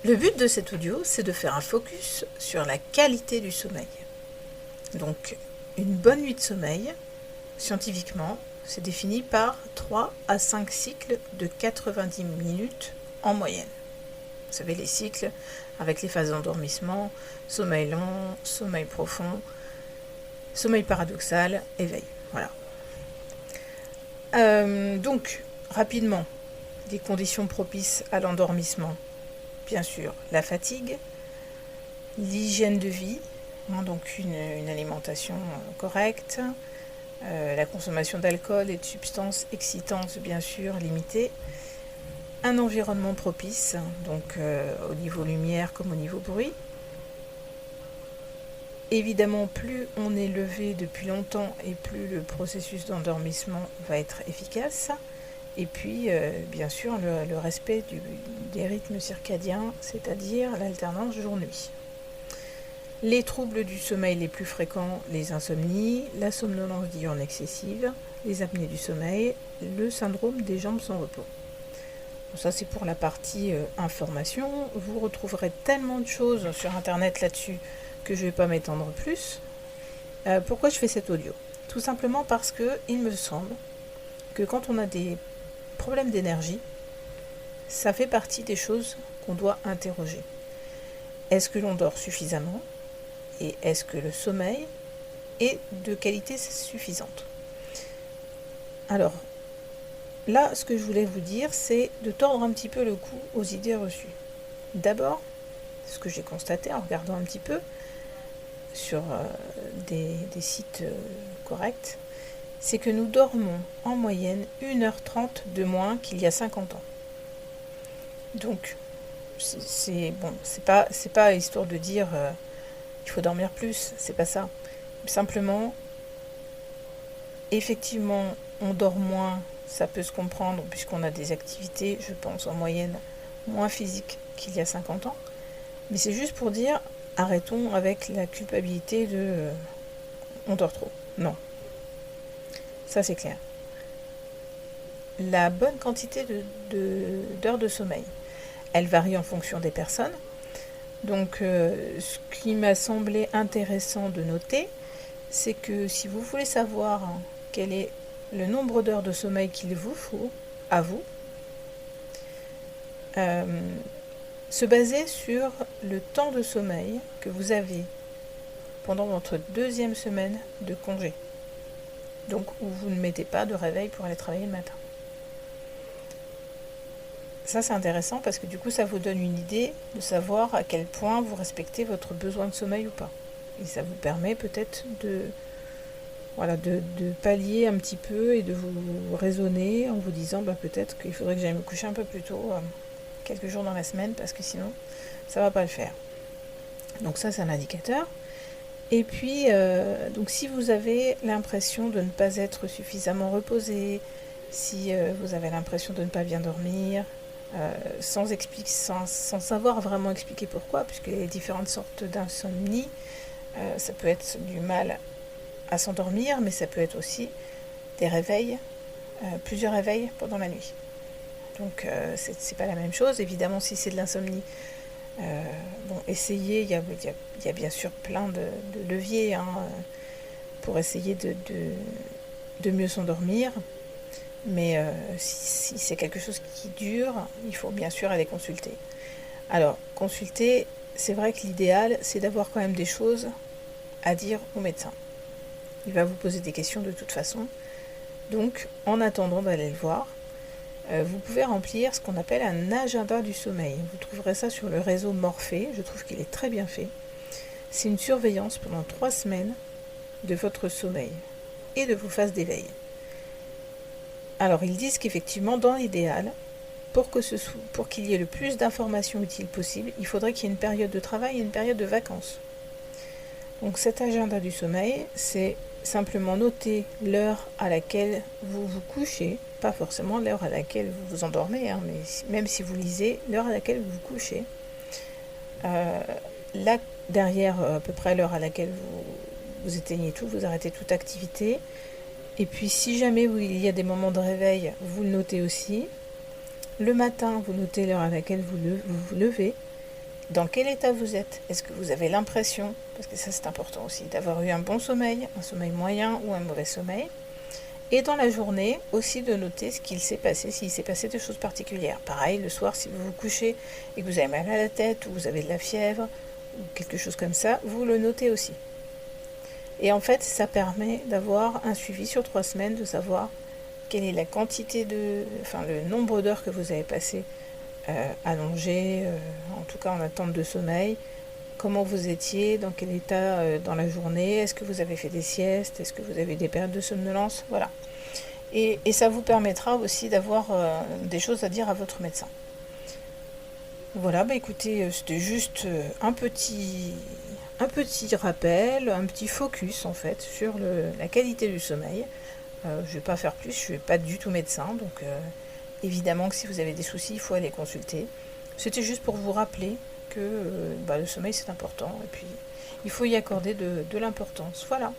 Le but de cet audio, c'est de faire un focus sur la qualité du sommeil. Donc, une bonne nuit de sommeil, scientifiquement, c'est défini par 3 à 5 cycles de 90 minutes en moyenne. Vous savez, les cycles avec les phases d'endormissement, sommeil lent, sommeil profond, sommeil paradoxal, éveil. Voilà. Donc, rapidement, des conditions propices à l'endormissement. Bien sûr, la fatigue, l'hygiène de vie, donc une alimentation correcte, la consommation d'alcool et de substances excitantes, bien sûr, limitée, un environnement propice, donc au niveau lumière comme au niveau bruit. Évidemment, plus on est levé depuis longtemps et plus le processus d'endormissement va être efficace. Et puis, bien sûr, le respect des rythmes circadiens, c'est-à-dire l'alternance jour-nuit. Les troubles du sommeil les plus fréquents, les insomnies, la somnolence diurne excessive, les apnées du sommeil, le syndrome des jambes sans repos. Bon, ça, c'est pour la partie information. Vous retrouverez tellement de choses sur Internet là-dessus que je ne vais pas m'étendre plus. Pourquoi je fais cet audio ? Tout simplement parce qu'il me semble que quand on a des problème d'énergie, ça fait partie des choses qu'on doit interroger. Est-ce que l'on dort suffisamment ? Et est-ce que le sommeil est de qualité suffisante ? Alors, là, ce que je voulais vous dire, c'est de tordre un petit peu le cou aux idées reçues. D'abord, ce que j'ai constaté en regardant un petit peu sur des sites corrects, c'est que nous dormons en moyenne 1h30 de moins qu'il y a 50 ans. Donc, c'est pas histoire de dire il faut dormir plus, c'est pas ça. Simplement, effectivement, on dort moins, ça peut se comprendre puisqu'on a des activités, je pense, en moyenne moins physiques qu'il y a 50 ans. Mais c'est juste pour dire, arrêtons avec la culpabilité de on dort trop. Non. Ça, c'est clair. La bonne quantité d'heures de sommeil, elle varie en fonction des personnes. Donc, ce qui m'a semblé intéressant de noter, c'est que si vous voulez savoir quel est le nombre d'heures de sommeil qu'il vous faut, à vous, se baser sur le temps de sommeil que vous avez pendant votre 2e semaine de congé. Donc, où vous ne mettez pas de réveil pour aller travailler le matin. Ça, c'est intéressant parce que du coup, ça vous donne une idée de savoir à quel point vous respectez votre besoin de sommeil ou pas. Et ça vous permet peut-être de pallier un petit peu et de vous raisonner en vous disant peut-être qu'il faudrait que j'aille me coucher un peu plus tôt, quelques jours dans la semaine, parce que sinon, ça va pas le faire. Donc ça, c'est un indicateur. Et puis, donc si vous avez l'impression de ne pas être suffisamment reposé, si vous avez l'impression de ne pas bien dormir, sans savoir vraiment expliquer pourquoi, puisque les différentes sortes d'insomnie, ça peut être du mal à s'endormir, mais ça peut être aussi des réveils, plusieurs réveils pendant la nuit. Donc c'est pas la même chose. Évidemment, si c'est de l'insomnie, essayez, il y a bien sûr plein de leviers pour essayer de mieux s'endormir, mais si c'est quelque chose qui dure, il faut bien sûr aller consulter. Alors, consulter, c'est vrai que l'idéal, c'est d'avoir quand même des choses à dire au médecin. Il va vous poser des questions de toute façon, donc en attendant d'aller le voir, vous pouvez remplir ce qu'on appelle un agenda du sommeil. Vous trouverez ça sur le réseau Morphée, je trouve qu'il est très bien fait. C'est une surveillance pendant 3 semaines de votre sommeil et de vos phases d'éveil. Alors ils disent qu'effectivement, dans l'idéal, pour qu'il y ait le plus d'informations utiles possible, il faudrait qu'il y ait une période de travail et une période de vacances. Donc cet agenda du sommeil, c'est simplement noter l'heure à laquelle vous vous couchez, pas forcément l'heure à laquelle vous vous endormez, mais même si vous lisez, l'heure à laquelle vous vous couchez. Là, derrière, à peu près l'heure à laquelle vous éteignez tout, vous arrêtez toute activité. Et puis, si jamais il y a des moments de réveil, vous le notez aussi. Le matin, vous notez l'heure à laquelle vous vous levez. dans quel état vous êtes. Est-ce que vous avez l'impression, parce que ça c'est important aussi, d'avoir eu un bon sommeil, un sommeil moyen ou un mauvais sommeil. Et dans la journée, aussi de noter ce qu'il s'est passé, s'il s'est passé des choses particulières. Pareil, le soir, si vous vous couchez et que vous avez mal à la tête, ou vous avez de la fièvre, ou quelque chose comme ça, vous le notez aussi. Et en fait, ça permet d'avoir un suivi sur 3 semaines, de savoir quelle est la quantité le nombre d'heures que vous avez passé allongé, en tout cas en attente de sommeil, comment vous étiez, dans quel état dans la journée, est-ce que vous avez fait des siestes, est-ce que vous avez des périodes de somnolence, voilà. Et ça vous permettra aussi d'avoir des choses à dire à votre médecin. Voilà, écoutez, c'était juste un petit rappel, un petit focus en fait sur la qualité du sommeil. Je ne vais pas faire plus, je ne suis pas du tout médecin, donc évidemment que si vous avez des soucis, il faut aller consulter. C'était juste pour vous rappeler que le sommeil c'est important et puis il faut y accorder de l'importance. Voilà.